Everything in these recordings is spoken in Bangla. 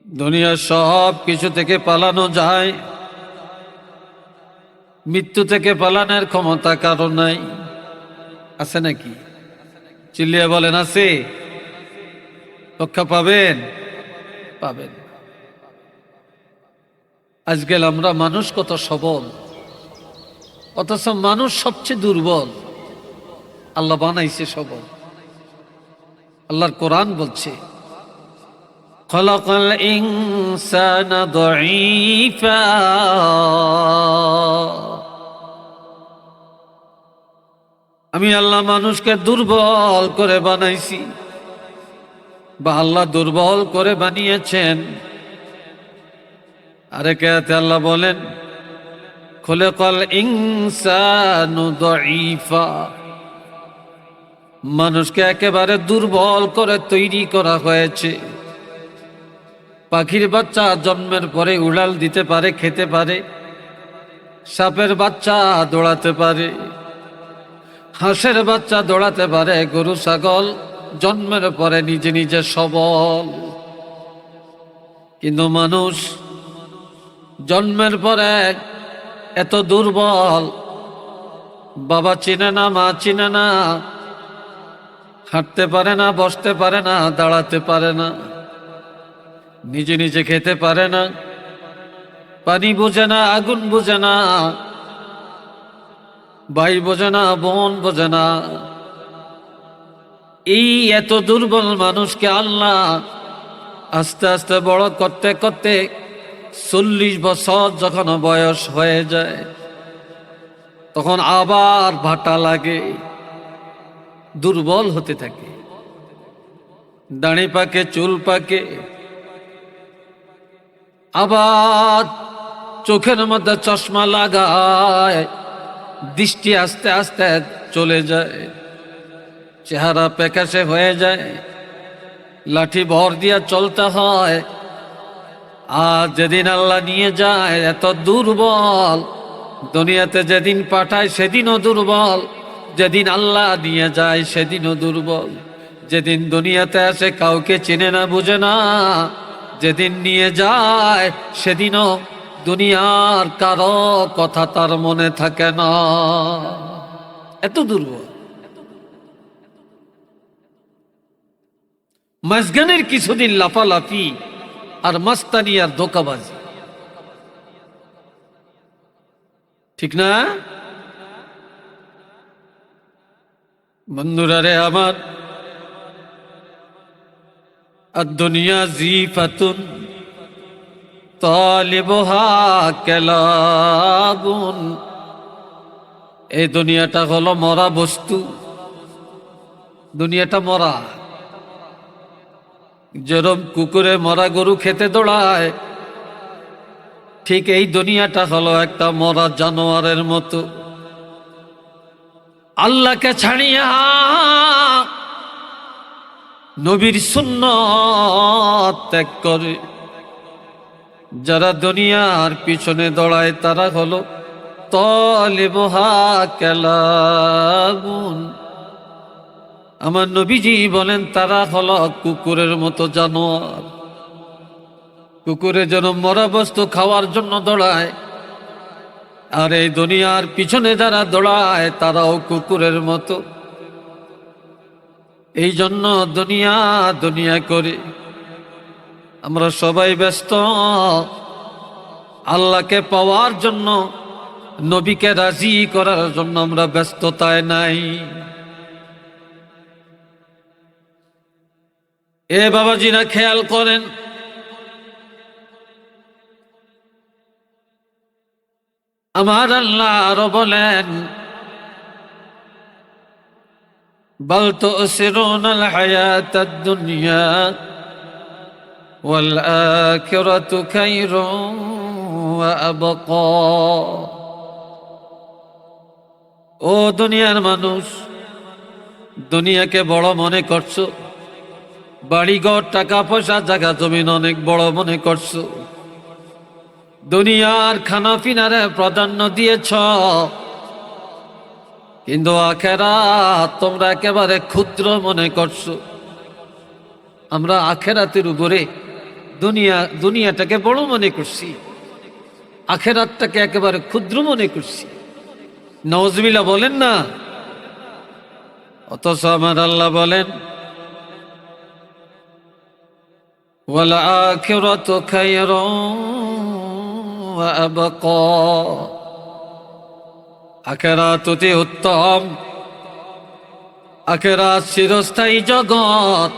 দুনিয়ার সব কিছু থেকে পালানো যায়, মৃত্যু থেকে পালানোর ক্ষমতা কারো নাই। আছে নাকি? চিল্লিয়া বলেন আছে? রক্ষা পাবেন? পাবেন। আজকাল আমরা মানুষ কত সবল, অথচ মানুষ সবচেয়ে দুর্বল। আল্লাহ বানাইছে সবল। আল্লাহর কোরআন বলছে খলাকাল ইনসানা দাঈফা, আমি আল্লাহ মানুষকে দুর্বল করে বানাইছি, বা আল্লাহ দুর্বল করে বানিয়েছেন। আরেক আয়াতে আল্লাহ বলেন খলাকাল ইনসানু দাঈফা, মানুষকে একেবারে দুর্বল করে তৈরি করা হয়েছে। পাখির বাচ্চা জন্মের পরে উড়াল দিতে পারে, খেতে পারে। সাপের বাচ্চা দৌড়াতে পারে, হাঁসের বাচ্চা দৌড়াতে পারে। গরু ছাগল জন্মের পরে নিজে নিজে সবল। কিন্তু মানুষ জন্মের পরে এত দুর্বল, বাবা চিনে না, মা চিনে না, হাঁটতে পারে না, বসতে পারে না, দাঁড়াতে পারে না, নিজে নিজে খেতে পারে না, পানি বোঝে না, আগুন বোঝে না, ভাই বোঝে না, বোন বোঝে না। এই এত দুর্বল মানুষকে আল্লাহ আস্তে আস্তে বড় করতে করতে 40 বছর যখন বয়স হয়ে যায়, তখন আবার ভাটা লাগে, দুর্বল হতে থাকে। দাড়ি পাকে, চুল পাকে, আবার চোখের মধ্যে চশমা লাগায়, দৃষ্টি আস্তে আস্তে চলে যায়, চেহারা প্যাকাশে হয়ে যায়, লাঠি ভর দিয়া চলতে হয়। আর যেদিন আল্লাহ নিয়ে যায় এত দুর্বল, দুনিয়াতে যেদিন পাঠায় সেদিনও দুর্বল, যেদিন আল্লাহ নিয়ে যায় সেদিনও দুর্বল। যেদিন দুনিয়াতে আসে কাউকে চিনে না, বুঝে না, যেদিন নিয়ে যায় সেদিনও দুনিয়ার কারো কথা তার মনে থাকে না। এত দুর্বল। মাঝখানের কিছুদিন লাফালাফি আর মাস্তানি আর ধোকাবাজি, ঠিক না? বন্ধুরা রে আমার, আদ-দুনিয়া জিফাতুন তালিবুহা কালাবুন, এই দুনিয়াটা হলো মরা বস্তু। দুনিয়াটা মরা। যেরকম কুকুরে মরা গরু খেতে দৌড়ায়, ঠিক এই দুনিয়াটা হলো একটা মরা জানোয়ারের মতো। আল্লাহকে ছাড়িয়া নবীর সুন্নাত ত্যাগ করে যারা দুনিয়ার পিছনে দৌড়ায়, তারা হলো তালিবুহা কালাবুন। আমার নবীজি বলেন তারা হলো কুকুরের মতো জানোয়ার। কুকুরে যেন মরা বস্তু খাওয়ার জন্য দৌড়ায়, আর এই দুনিয়ার পিছনে যারা দৌড়ায় তারাও কুকুরের মতো। এই জন্য দুনিয়া দুনিয়া করে আমরা সবাই ব্যস্ত। আল্লাহকে পাওয়ার জন্য, নবীকে রাজি করার জন্য আমরা ব্যস্ততায় নাই। এ বাবাজিরা খেয়াল করেন, আমার আল্লাহ আরো বলেন বাল তুসিরুনাল হায়াতাদ দুনিয়া ওয়াল আখিরাতু খায়রুন ওয়া আবকা। ও দুনিয়ার মানুষ, দুনিয়াকে বড় মনে করছো, বাড়িঘর, টাকা পয়সা, জায়গা জমিন অনেক বড় মনে করছো, দুনিয়ার খানা পিনারে প্রাধান্য দিয়েছ, কিন্তু আখেরাত তোমরা একেবারে ক্ষুদ্র মনে করছো। আমরা আখেরাতের উপরে দুনিয়াটাকে বড় মনে করছি, আখেরাতটাকে একেবারে ক্ষুদ্র মনে করছি। নাউজুবিল্লাহ বলেন না। অথচ আমার আল্লাহ বলেন, ওয়াল আখিরাতু খায়রুন ওয়া আবকা, আখিরাত অতি উত্তম, আখিরাত চিরস্থায়ী জগৎ।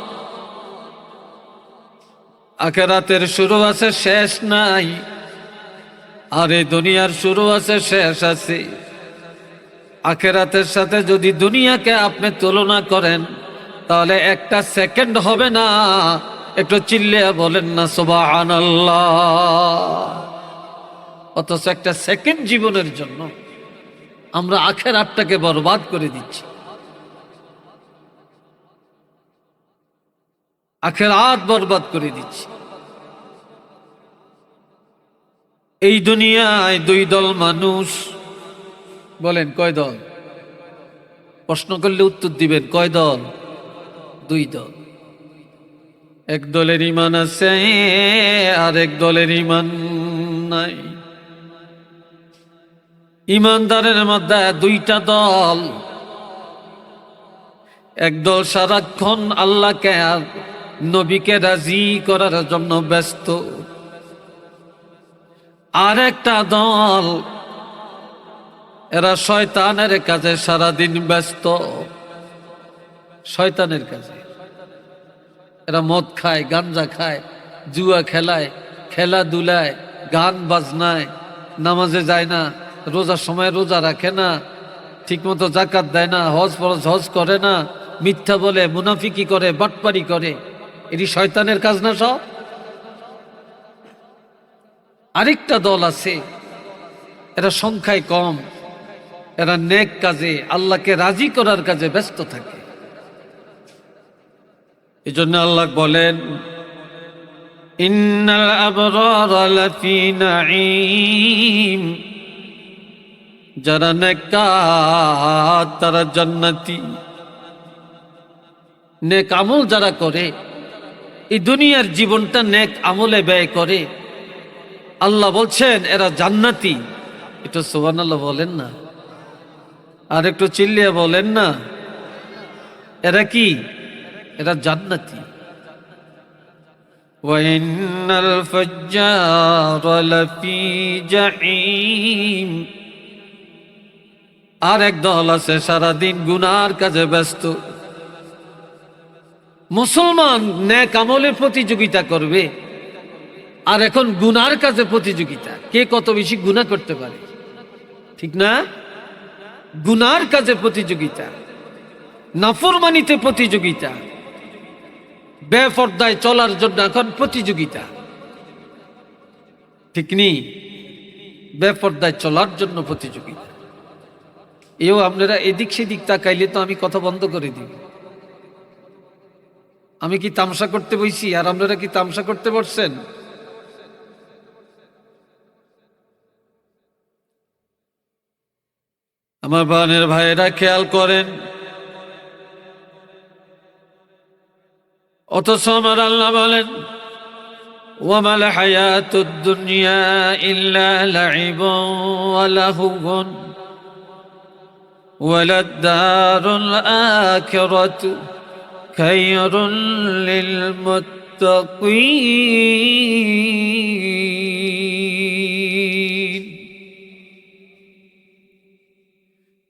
আখিরাতের শুরু আছে, শেষ নাই। আর এই দুনিয়ার শুরু আছে, শেষ আছে। আখিরাতের সাথে যদি দুনিয়াকে আপনি তুলনা করেন, তাহলে একটা সেকেন্ড হবে না। একটু চিল্লিয়ে বলেন না সুবহানাল্লাহ। অথচ একটা সেকেন্ড জীবনের জন্য আমরা আখিরাতটাকে বরবাদ করে দিচ্ছি। আখিরাত বরবাদ করে দিচ্ছি। এই দুনিয়ায় দুই দল মানুষ, বলেন কয় দল? প্রশ্ন করলে উত্তর দিবেন, কয় দল? দুই দল। এক দলের ঈমান আছে, আর এক দলের ঈমান নাই। ঈমানদারের মধ্যে দুইটা দল। এক দল সারাক্ষণ আল্লাহকে আর নবীকে রাজি করার জন্য ব্যস্ত, আর একটা দল এরা শয়তানের কাজে সারাদিন ব্যস্ত। শয়তানের কাজে এরা মদ খায়, গাঞ্জা খায়, জুয়া খেলায়, খেলাধুলায়, গান বাজনায়, নামাজে যায় না, রোজার সময় রোজা রাখে না, ঠিকমতো জাকাত দেয় না, হজ ফরজ হজ করে না, মিথ্যা বলে, মুনাফিকি করে, বাটপারি করে। এটি শয়তানের কাজ না সব? আরেকটা দল আছে, এরা সংখ্যায় কম, এরা নেক কাজে, আল্লাহকে রাজি করার কাজে ব্যস্ত থাকে। এই জন্য আল্লাহ বলেন, ইন্নাল আবরারা লাফি নাঈম, যারা নেককার তারা জান্নাতি। নেক আমল যারা করে, এই দুনিয়ার জীবনটা নেক আমলে ব্যয় করে, আল্লাহ বলছেন এরা জান্নাতি। এটা সুবহানাল্লাহ বলেন না, আর একটু চিল্লিয়ে বলেন না। এরা কি? এরা জান্নাতি। ওয়া ইন্নাল ফাজ্জারা লাফি জাহিম, আর এক দল আছে সারাদিন গুনার কাজে ব্যস্ত। মুসলমান নেক আমলে প্রতিযোগিতা করবে, আর এখন গুনার কাজে প্রতিযোগিতা, কে কত বেশি গুনাহ করতে পারে, ঠিক না? গুনার কাজে প্রতিযোগিতা, নাফরমানিতে প্রতিযোগিতা, বেপরদায় চলার জন্য এখন প্রতিযোগিতা, ঠিক নেই? বেপরদায় চলার জন্য প্রতিযোগিতা। এও আপনারা এদিক সেদিক তাকাইলে তো আমি কথা বন্ধ করে দিব। আমি কি তামসা করতে বইছি, আর আপনারা কি তামসা করতে পারছেন? আমার বানের ভাইয়েরা খেয়াল করেন। অথচ আমার আল্লাহ বলেন, ওয়ামাল হায়াতুদ দুনিয়া ইল্লা লাইবুন ওয়া লাহবুন ওয়ালাদ-দারুল আখিরাতু খায়রুল লিল মুত্তাকিন।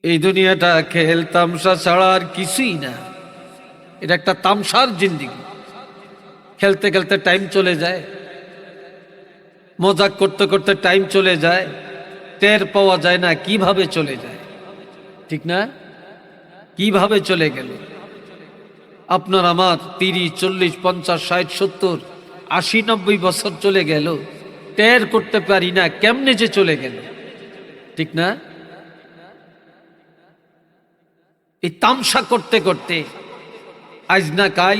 এই দুনিয়াটা খেল তামসা ছাড়া আর কিছুই না। এটা একটা তামসার জিন্দেগি। খেলতে খেলতে টাইম চলে যায়, মজাক করতে করতে টাইম চলে যায়, টের পাওয়া যায় না কিভাবে চলে যায়, ঠিক না? কিভাবে চলে গেল আপনার আমার 30, 40, 50, 60, 70, 80, 90 বছর চলে গেল, টের করতে পারি না কেমনে যে চলে গেল, ঠিক না? এই তামসা করতে করতে আজ না কাল,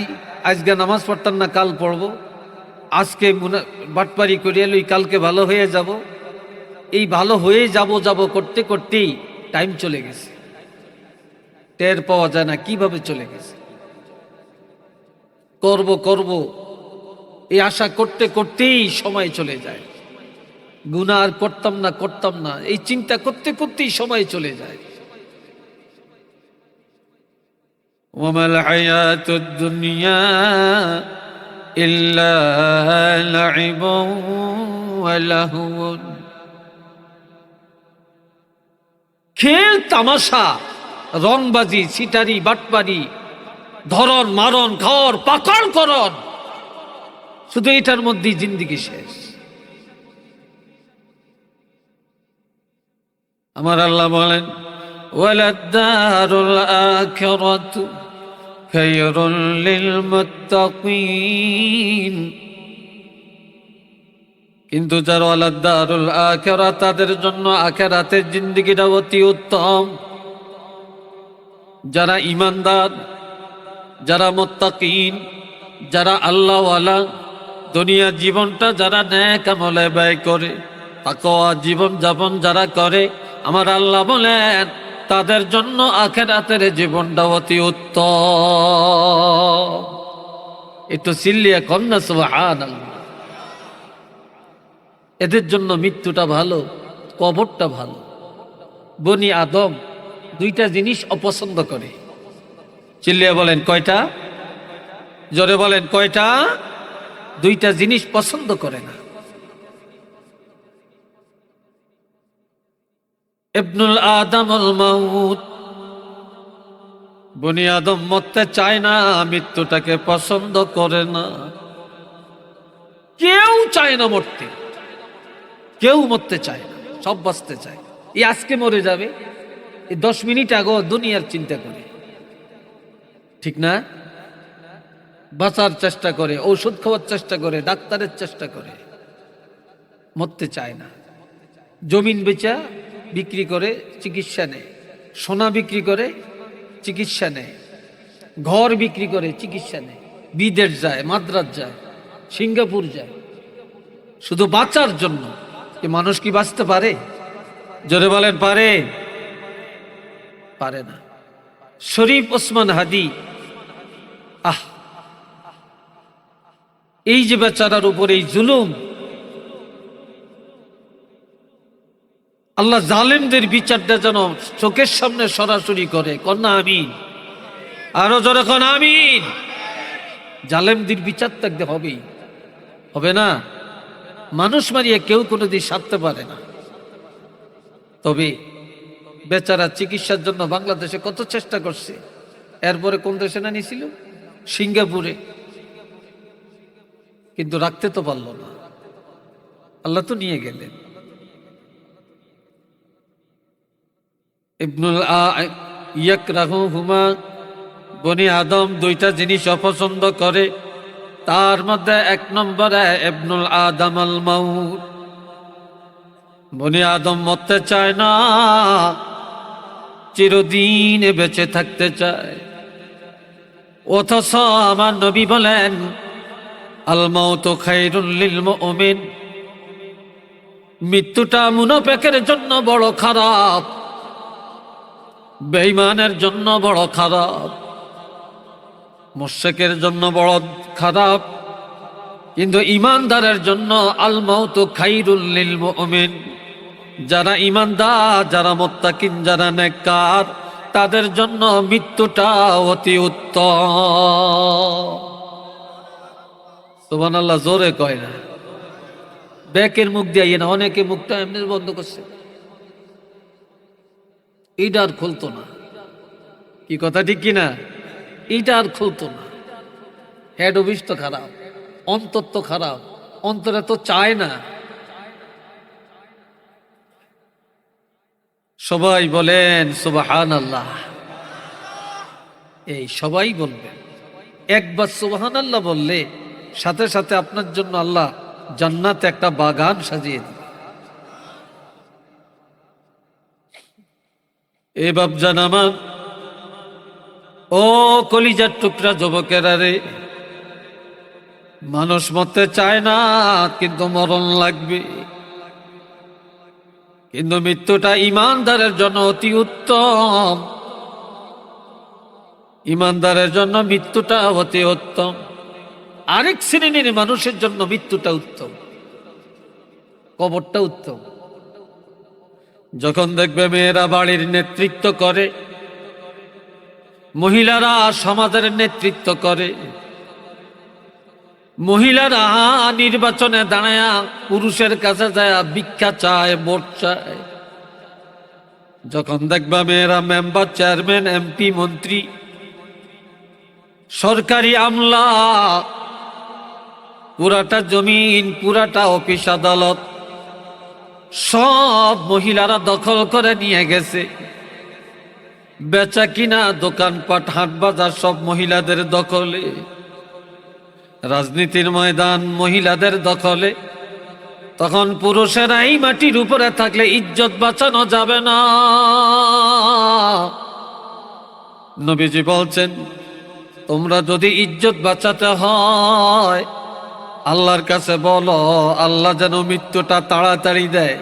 আজকে নামাজ পড়তাম না কাল পড়বো, আজকে বাটপারি করিয়া লই কালকে ভালো হয়ে যাব, এই ভালো হয়ে যাব করতে করতেই টাইম চলে গেছে, টের পাওয়া যায় না কিভাবে চলে গেছে। করব এই আশা করতে করতেই সময় চলে যায়। গুনাহ আর করতাম না এই চিন্তা করতে করতেই সময় চলে যায়। ওয়ামাল হায়াতুদ দুনিয়া ইল্লা লাইবুন ওয়া লাহওয়ুন। খেল তামাশা, রংবাজি, সিটারি, বাটপারি, ধরন মারণ, ঘর পাকড় করণ, শুধু এটার মধ্যেই জিন্দেগি শেষ। আমার আল্লাহ বলেন ওয়ালাদ-দারুল আখিরাতু খায়রুল লিল মুত্তাকিন। কিন্তু যারা ওয়ালাদ-দারুল আখিরাত, তাদের জন্য আখিরাতের জিন্দেগিটা অতি উত্তম। যারা ঈমানদার, যারা মুত্তাকিন, যারা আল্লাহওয়ালা, দুনিয়া জীবনটা যারা নেক আমলে ব্যয় করে, তাকওয়া জীবন যাপন যারা করে, আমার আল্লাহ বলেন তাদের জন্য আখিরাতের জীবনটা অতি উত্তম। একটু চিল্লিয়ে কন্যা সুবহানাল্লাহ। এদের জন্য মৃত্যুটা ভালো, কবরটা ভালো। বনি আদম দুইটা জিনিস অপছন্দ করে। চিল্লিয়ে বলেন কয়টা? জোরে বলেন কয়টা? দুইটা জিনিস পছন্দ করে না। ইবনুল আদমুল মাউত, বনি আদম মরতে চায় না, মৃত্যুটাকে পছন্দ করে না। কেউ চায় না মরতে, কেউ মরতে চায় না, সব বাঁচতে চায়। এই আজকে মরে যাবে, এই 10 মিনিট আগে দুনিয়ার চিন্তা করে, ঠিক না? বাঁচার চেষ্টা করে, ঔষধ খাওয়ার চেষ্টা করে, ডাক্তারের চেষ্টা করে, মরতে চায় না। জমিন বেচা বিক্রি করে চিকিৎসা নেয়, সোনা বিক্রি করে চিকিৎসা নেয়, ঘর বিক্রি করে চিকিৎসা নেয়, বিদেশ যায়, মাদ্রাজ যায়, সিঙ্গাপুর যায়, শুধু বাঁচার জন্য। কি মানুষ কি বাঁচতে পারে? জোরে বলেন পারে? পারে না। শরীফ ওসমান হাদি, এই যে বেচারার উপরে এই জুলুম, আল্লাহ জালেমদের বিচারটা যেন চোখের সামনে সরাসরি করে। কন্যা আমিন, আরো জোরে কোন আমিন। জালেমদের বিচার থাকতে হবেই, হবে না? মানুষ মারিয়ে কেউ কোনোদিন সারতে পারে না। তবে বেচারা চিকিৎসার জন্য বাংলাদেশে কত চেষ্টা করছে, এরপরে কোন দেশে না নিয়েছিল? সিঙ্গাপুরে। কিন্তু রাখতে তো পারল না, আল্লাহ তো নিয়ে গেলেন। ইবনুল ইয়াকরাহুহুমা, বনি আদম দুইটা জিনিস অপছন্দ করে, তার মধ্যে 1 নম্বরে ইবনুল আদম আল মাউত। বনি আদম মরতে চায় না, চিরদিন বেঁচে থাকতে চায়। অথচ আমার নবী বলেন আল মাউতু খায়রুল লিল মুমিন, মৃত্যুটা মুনাফিকের জন্য বড় খারাপ, বেঈমানের জন্য বড় খারাপ, মুশরিকের জন্য বড় খারাপ, কিন্তু ঈমানদারের জন্য আল মাউতু খায়রুল লিল মুমিন। যারা ঈমানদার, যারা মুত্তাকিন, যারা নেককার, তাদের জন্য মৃত্যুটা অতি উত্তম। সুবহানাল্লাহ, জোরে কয় না। ব্যাকের মুখ দিয়ে না, অনেকে মুখটা এমনি বন্ধ করছে, এইটা আর খুলতো না। কি কথা ঠিক কিনা? এইটা আর খুলতো না। হেড অফিস তো খারাপ, অন্তর তো খারাপ, অন্তরে তো চায় না। সবাই বলেন সুবহানাল্লাহ। এই সবাই বলবেন। একবার সুবহানাল্লাহ বললে সাথে সাথে আপনার জন্য আল্লাহ জান্নাতে একটা বাগান সাজিয়ে দিবে। এ বাপজান আমার, ও কলিজার টুকরা যুবকেরা রে, মানুষ মরতে চায় না, কিন্তু মরণ লাগবে। কিন্তু মৃত্যুটা ঈমানদারের জন্য অতি উত্তম, ঈমানদারের জন্য মৃত্যুটা অতি উত্তম। আরেক শ্রেণীর মানুষের জন্য মৃত্যুটা উত্তম, কবরটা উত্তম। যখন দেখবে মেয়েরা বাড়ির নেতৃত্ব করে, মহিলারা সমাজের নেতৃত্ব করে, মহিলারা নির্বাচনে দাঁড়ায় পুরুষের কাছে যায় ভিক্ষা চায়, ভোট চায়, যখন দেখবা মেয়েরা মেম্বার, চেয়ারম্যান, এমপি, মন্ত্রী, সরকারি আমলা, পুরাটা জমিন, পুরাটা অফিস আদালত সব মহিলারা দখল করে নিয়ে গেছে, বেচা কিনা, দোকানপাট, হাট বাজার সব মহিলাদের দখলে, রাজনীতির ময়দান মহিলাদের দখলে, তখন পুরুষেরা এই মাটির উপরে থাকলে ইজ্জত বাঁচানো যাবে না। নবীজি বলছেন, তোমরা যদি ইজ্জত বাঁচাতে হয় আল্লাহর কাছে বলো, আল্লাহ যেন মৃত্যুটা তাড়াতাড়ি দেয়।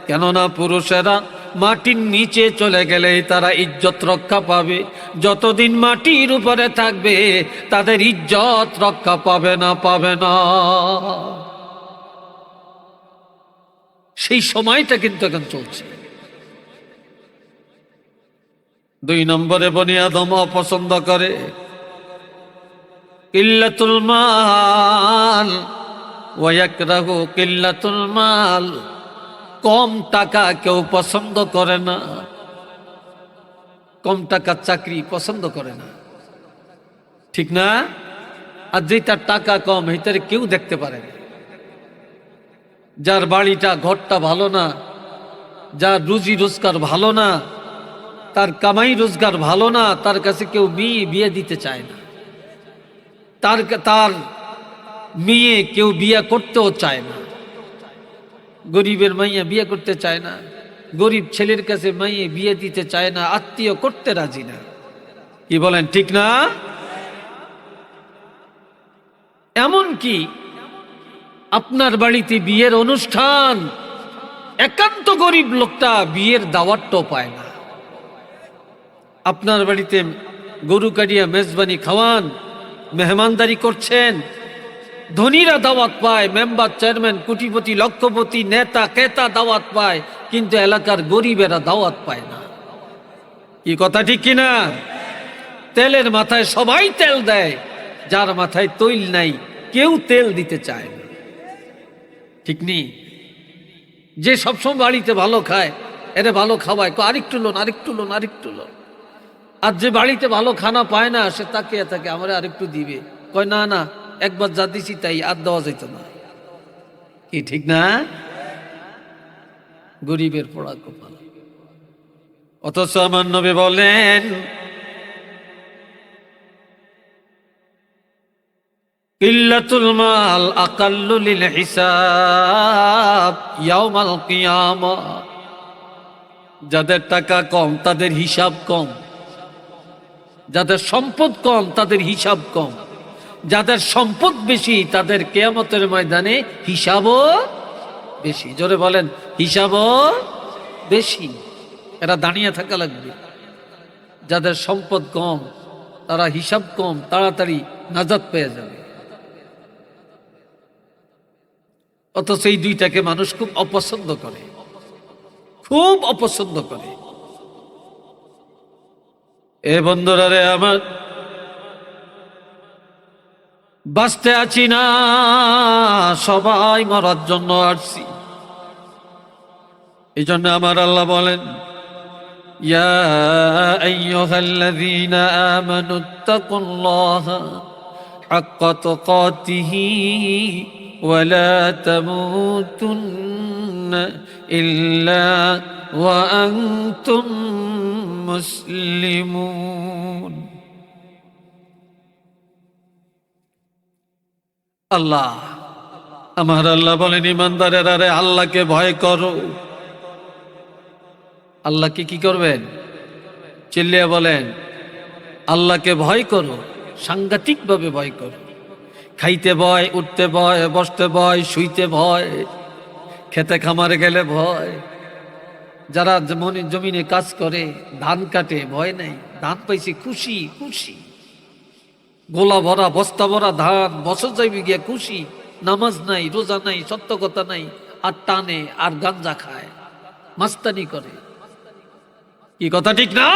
কেননা পুরুষেরা মাটির নিচে চলে গেলেই তারা ইজ্জত রক্ষা পাবে, যতদিন মাটির উপরে থাকবে তাদের ইজ্জত রক্ষা পাবে না, পাবে না। সেই সময়টা কিন্তু এখন চলছে। 2 নম্বরে বনি আদম অপছন্দ করে কিল্লাতুল মাল ওয়া ইয়াকরাহু কিল্লাতুল মাল। কম টাকা কেউ পছন্দ করে না, কম টাকার চাকরি পছন্দ করে না, ঠিক না? আর যেটার টাকা কম সেটার কেউ দেখতে পারে না। যার বাড়িটা ঘরটা ভালো না, যার রুজি রোজগার ভালো না, তার কামাই রোজগার ভালো না, তার কাছে কেউ মেয়ে বিয়ে দিতে চায় না, তার মেয়ে কেউ বিয়ে করতেও চায় না। গরিবের মাইয়া বিয়ে করতে চায় না, গরিব ছেলের কাছে মাইয়ে বিয়ে দিতে চায় না, আত্মীয় করতে রাজি না। কি বলেন, ঠিক না? এমন কি আপনার বাড়িতে বিয়ের অনুষ্ঠান, একান্ত গরিব লোকটা বিয়ের দাওয়াতটাও পায় না। আপনার বাড়িতে গরু কাটিয়া মেজবানি খাওয়ান, মেহমানদারি করছেন, ধনীরা দাওয়াত পায়, মেম্বার, চেয়ারম্যান, কোটিপতি, লক্ষপতি, নেতা, ক্রেতা দাওয়াত পায়, কিন্তু এলাকার গরিবেরা দাওয়াত পায় না। কি কথা ঠিক কিনা? তেলের মাথায় সবাই তেল দেয়, যার মাথায় তৈল নাই কেউ তেল দিতে চায় না, ঠিক নেই? যে সবসময় বাড়িতে ভালো খায়, এরে ভালো খাওয়ায়, আরেকটু লোন, আরেকটু লোন, আরেকটু লোন। আর যে বাড়িতে ভালো খানা পায় না, সে তাকিয়ে থাকে আমার আরেকটু দিবে, কয় না না, একবার যা দিছি তাই, আর দেওয়া যেত না। কি ঠিক না? গরিবের পোড়া কপাল। অথচ আমার নবী বলেন, কিল্লাতুল মাল আকাল্লু লিল হিসাব ইয়াউমাল কিয়ামা। যাদের টাকা কম তাদের হিসাব কম, যাদের সম্পদ কম তাদের হিসাব কম, যাদের সম্পদ বেশি তাদের কিয়ামতের ময়দানে হিসাবও বেশি। জোরে বলেন, হিসাবও বেশি। এরা দাঁড়িয়ে থাকা লাগবে। যাদের সম্পদ কম তারা হিসাব কম, তাড়াতাড়ি নাজাত পেয়ে যাবে। অথচ এই দুইটাকে মানুষ খুব অপছন্দ করে, খুব অপছন্দ করে। এ বন্ধুরা রে আমার, বাঁচতে আছি না, সবাই মরার জন্য আসছি। এই জন্য আমার আল্লাহ বলেন, ইয়া আইয়ুহাল্লাযীনা আমানুত্তাকুল্লাহা হাক্কা তুকাতিহি ওয়া লা তামুতুন্না ইল্লা ওয়া আনতুম মুসলিমুন। আল্লাহ, আমার আল্লাহ বলেন, ইমানদারেরা রে আল্লাহকে ভয় করো। আল্লাহকে কি করবেন? চিল্লিয়ে বলেন, আল্লাহকে ভয় করো, সাংঘাতিক ভাবে ভয় করো। খাইতে ভয়, উঠতে ভয়, বসতে ভয়, শুইতে ভয়, খেতে খামারে গেলে ভয়। যারা জমিনে কাজ করে, ধান কাটে, ভয় নাই, ধান পাইছি খুশি খুশি। গোলা ভরা বস্তা ভরা ধান, বছর যাইবে গিয়া খুশি, নামাজ নাই, রোজা নাই, সত্য কথা নাই, আর টানে আর গাঞ্জা খায়, মাস্তানি করে। কি কথা ঠিক না?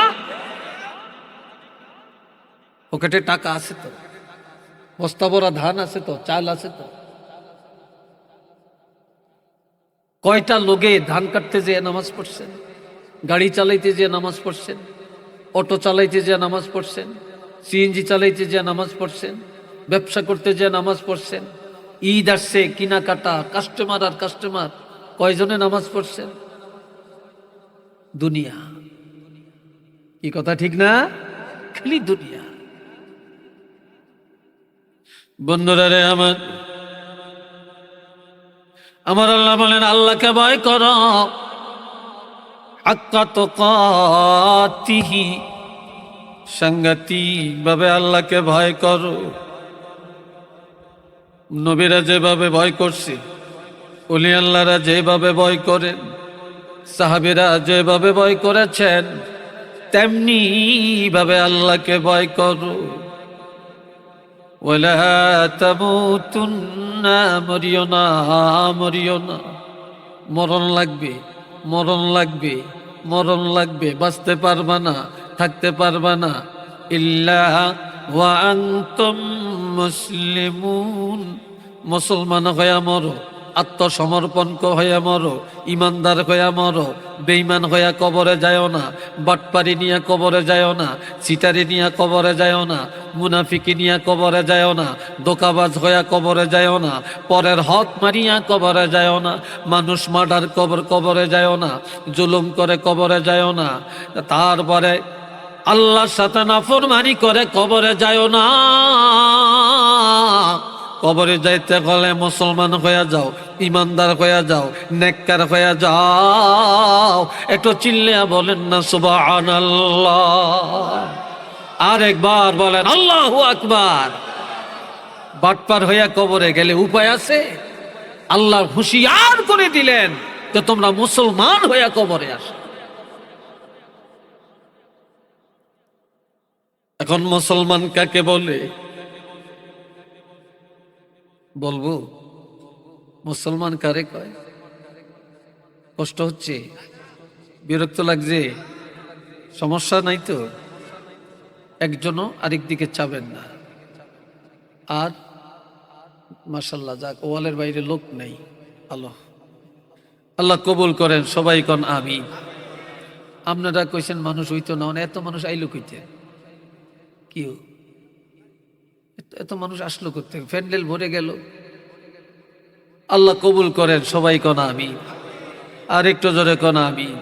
পকেটে টাকা আছে তো, বস্তা ভরা ধান আছে তো, চাল আছে তো। কয়টা লোকে ধান কাটতে যেয়ে নামাজ পড়ছেন, গাড়ি চালাইতে যেয়ে নামাজ পড়ছেন, অটো চালাইতে যেয়ে নামাজ পড়ছেন, সিএনজি চালাইতে যেয়ে নামাজ পড়ছেন, ব্যবসা করতে যেয়ে নামাজ পড়ছেন, ঈদ আসছে কেনাকাটা, কাস্টমার আর কাস্টমার, কয়জনে নামাজ পড়ছেন? দুনিয়া। কি কথা ঠিক না? খালি দুনিয়া। বন্ধুরা রে আমার, আমার আল্লাহ বলেন আল্লাহকে ভয় করো, হাক্কা তুকাতিহি, সাংঘাতিক ভাবে আল্লাহকে ভয় করো। নবীরা যেভাবে ভয় করছে, ওলি আল্লাহরা যেভাবে ভয় করেন, সাহাবীরা যেভাবে ভয় করেছেন, তেমনি ভাবে আল্লাহকে ভয় করো। ওয়ালা তামুতুন্না, মরিও না, মরিও না। মরণ লাগবে, মরণ লাগবে, মরণ লাগবে, বাঁচতে পারবা না, থাকতে পারবা না। ইল্লা ওয়া আনতুম মুসলিমুন, মুসলমান হইয়া মরো, আত্মসমর্পণ হইয়া মরো, ইমানদার হইয়া মরো, বেঈমান হইয়া কবরে যায়ও না, বাটপারি নিয়ে কবরে যায়ও না, চিটারি নিয়ে কবরে যায়ও না, মুনাফিকি নিয়ে কবরে যায়ও না, দোকাবাজ হইয়া কবরে যায়ও না, পরের হক মারিয়া কবরে যায়ও না, মানুষ মার্ডার কবরে যায়ও না, জুলুম করে কবরে যায়ও না, তারপরে আল্লাহর সাথে নাফরমানি করে কবরে যায়ও না। কবরে যাইতে গেলে মুসলমান হয়ে যাও, ইমানদার হয়ে যাও, নেককার হয়ে যাও। একটু চিল্লিয়া বলেন না সুবহানাল্লাহ। আরেকবার বলেন আল্লাহু আকবার। বাটপার হইয়া কবরে গেলে উপায় আছে? আল্লাহ হুঁশিয়ার করে দিলেন যে তোমরা মুসলমান হইয়া কবরে আসো। এখন মুসলমান কাকে বলে? বলবো মুসলমান কারে কয়? কষ্ট হচ্ছে, বিরক্ত লাগছে, সমস্যা নাই তো? একজনও আরেক দিকে চাবেন না। আর মাশাআল্লাহ, যাক, ওয়ালের বাইরে লোক নেই। আল্লাহ আল্লাহ কবুল করেন, সবাই কোন আমিন। আপনারা কইছেন মানুষ হইতো না, এত মানুষ আইলো কইতে? কি এত মানুষ আসলো করতে? প্যান্ডেল ভরে গেল। আল্লাহ কবুল করেন, সবাই কোন আমিন। আর একটু জোরে কোন আমিন।